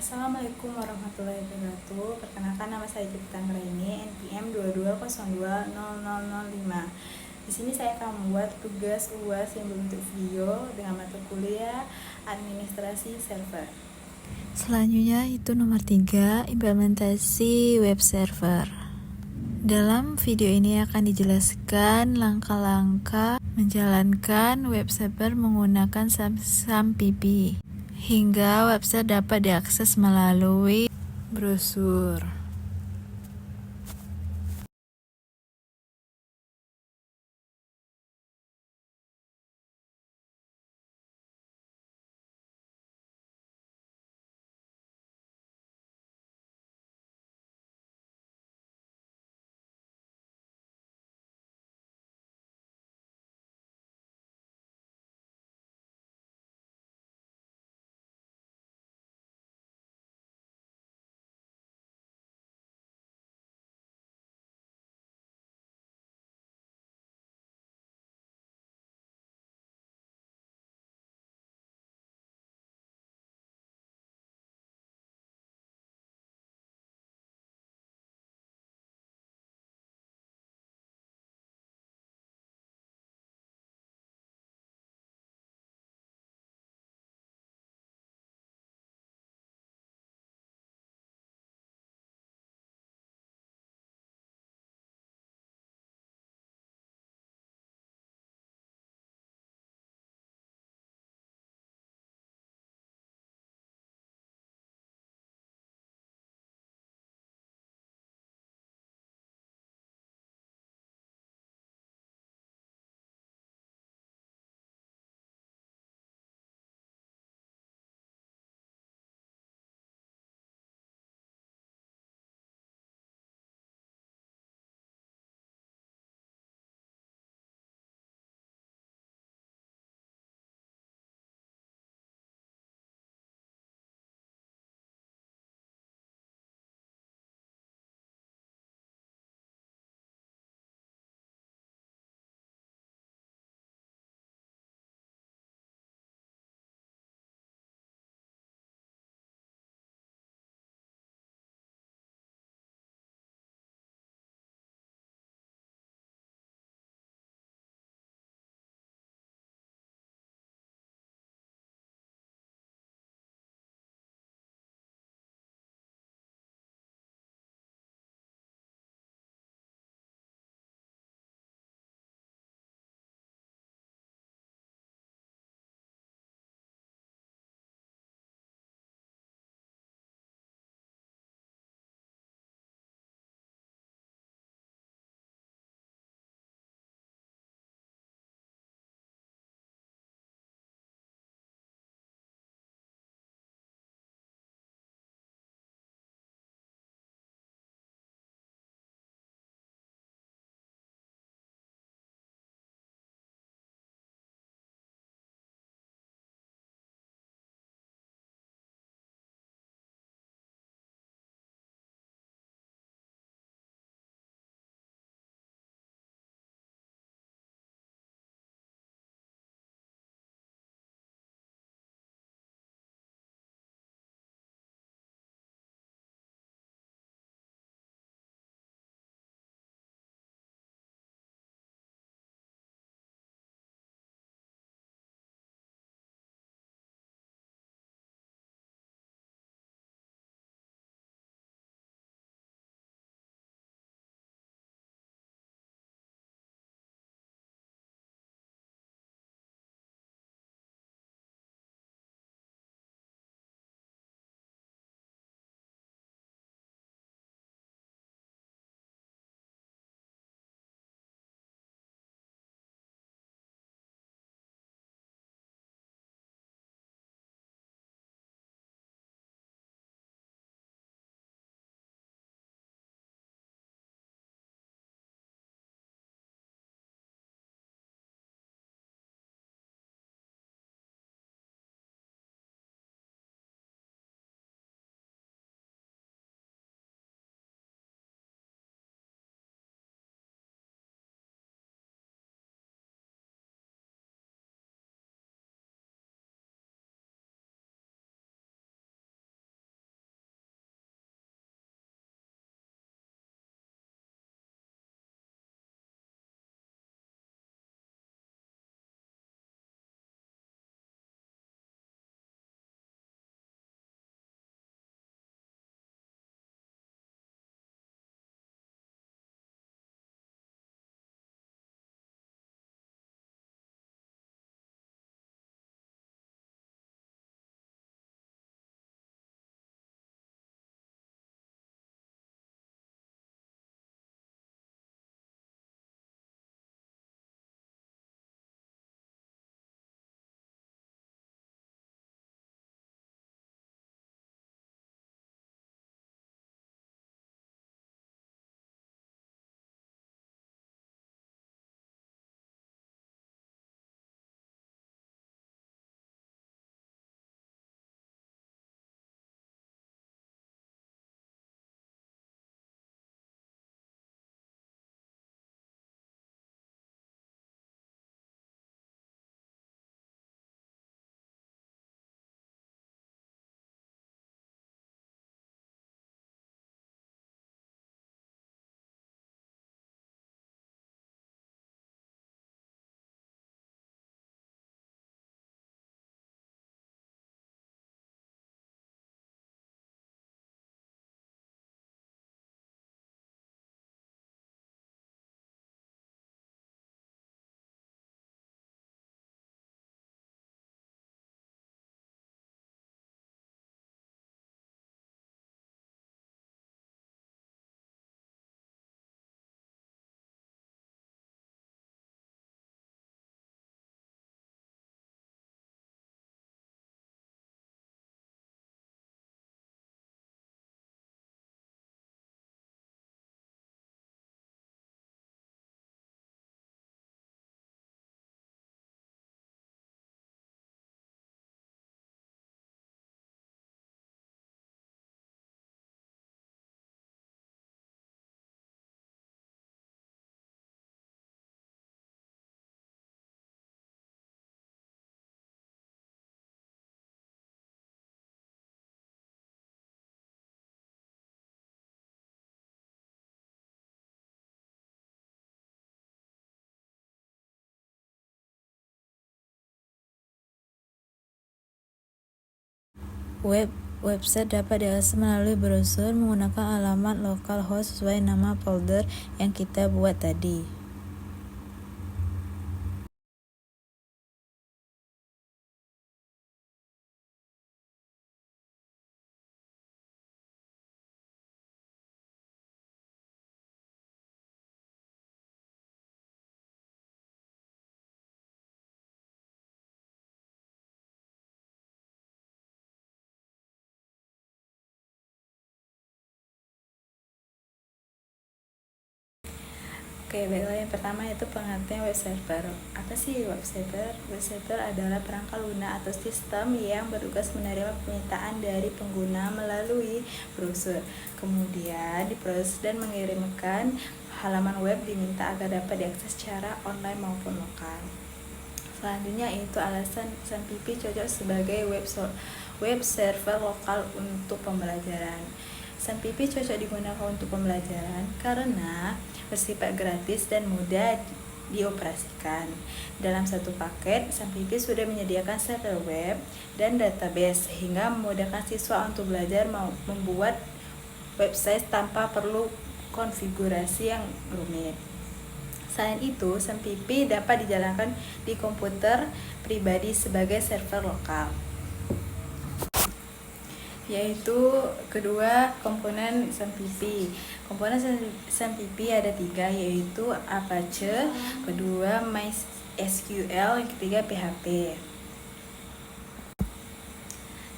Assalamualaikum warahmatullahi wabarakatuh. Perkenalkan nama saya Cipta Anggraini, NPM 22020005. Di sini saya akan membuat tugas UAS yang berbentuk video dengan mata kuliah Administrasi Server. Selanjutnya itu nomor 3, implementasi web server. Dalam video ini akan dijelaskan langkah-langkah menjalankan web server menggunakan SAMPP hingga website dapat diakses melalui brosur. Website dapat diakses melalui browser menggunakan alamat localhost sesuai nama folder yang kita buat tadi. Oke, baiklah, yang pertama itu pengertian web server. Apa sih web server? Web server adalah perangkat lunak atau sistem yang bertugas menerima permintaan dari pengguna melalui browser, kemudian diproses dan mengirimkan halaman web diminta agar dapat diakses secara online maupun lokal. Selanjutnya itu alasan SMPP cocok sebagai web server lokal untuk pembelajaran. SMPP cocok digunakan untuk pembelajaran karena bersifat gratis dan mudah dioperasikan. Dalam satu paket, SMPP sudah menyediakan server web dan database sehingga memudahkan siswa untuk belajar membuat website tanpa perlu konfigurasi yang rumit. Selain itu, SMPP dapat dijalankan di komputer pribadi sebagai server lokal. Yaitu kedua komponen SMPP. Komponen SMPP ada 3, yaitu Apache, kedua MySQL, yang ketiga PHP.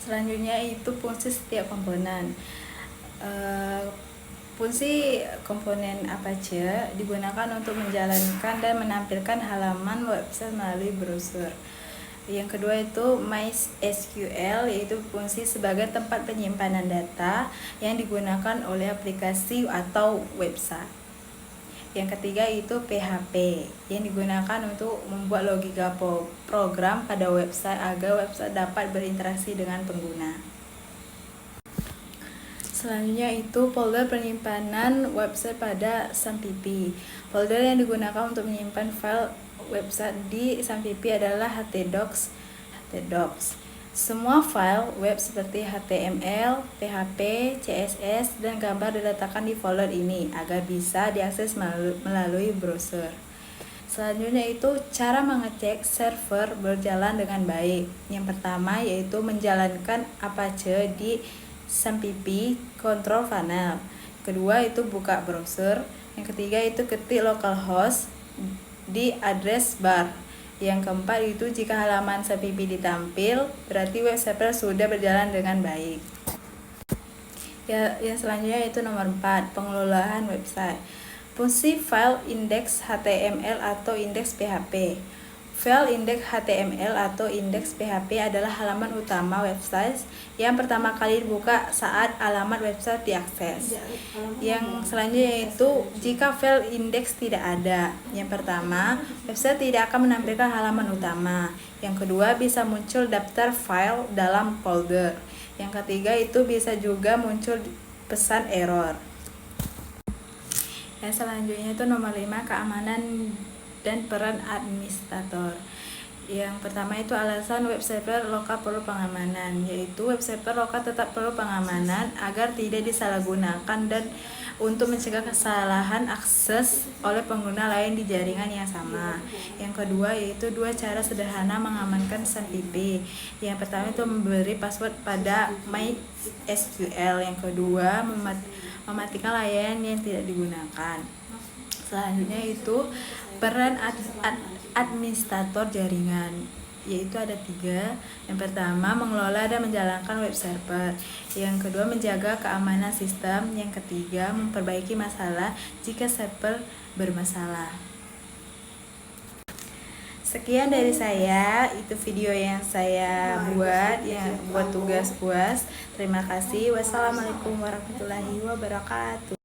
Selanjutnya itu fungsi setiap komponen. Fungsi komponen Apache digunakan untuk menjalankan dan menampilkan halaman website melalui browser. Yang kedua itu MySQL, yaitu fungsi sebagai tempat penyimpanan data yang digunakan oleh aplikasi atau website. Yang ketiga itu PHP, yang digunakan untuk membuat logika program pada website agar website dapat berinteraksi dengan pengguna. Selanjutnya itu folder penyimpanan website pada SMPP. Folder yang digunakan untuk menyimpan file website di SMPP adalah htdocs. Semua file web seperti HTML, PHP, CSS, dan gambar diletakkan di folder ini agar bisa diakses melalui browser. Selanjutnya itu cara mengecek server berjalan dengan baik. Yang pertama yaitu menjalankan Apache di SMPP control panel. Kedua itu buka browser. Yang ketiga itu ketik localhost di address bar. Yang keempat itu jika halaman SMPP ditampil, berarti web server sudah berjalan dengan baik. Yang selanjutnya itu nomor 4, pengelolaan website. Fungsi file index HTML atau indeks PHP. File indeks HTML atau indeks PHP adalah halaman utama website yang pertama kali dibuka saat alamat website diakses. Yang selanjutnya yaitu jika file indeks tidak ada. Yang pertama, website tidak akan menampilkan halaman utama. Yang kedua, bisa muncul daftar file dalam folder. Yang ketiga itu bisa juga muncul pesan error. Yang selanjutnya itu nomor 5, keamanan dan peran administrator. Yang pertama itu alasan web server lokal perlu pengamanan, yaitu web server lokal tetap perlu pengamanan agar tidak disalahgunakan dan untuk mencegah kesalahan akses oleh pengguna lain di jaringan yang sama. Yang kedua yaitu 2 cara sederhana mengamankan SMPP. Yang pertama itu memberi password pada MySQL. Yang kedua mematikan layanan yang tidak digunakan. Selanjutnya itu peran administrator jaringan, yaitu ada 3. Yang pertama mengelola dan menjalankan web server. Yang kedua menjaga keamanan sistem. Yang ketiga memperbaiki masalah jika server bermasalah. Sekian dari saya, itu video yang saya buat tugas UAS. Terima kasih. Wassalamualaikum warahmatullahi wabarakatuh.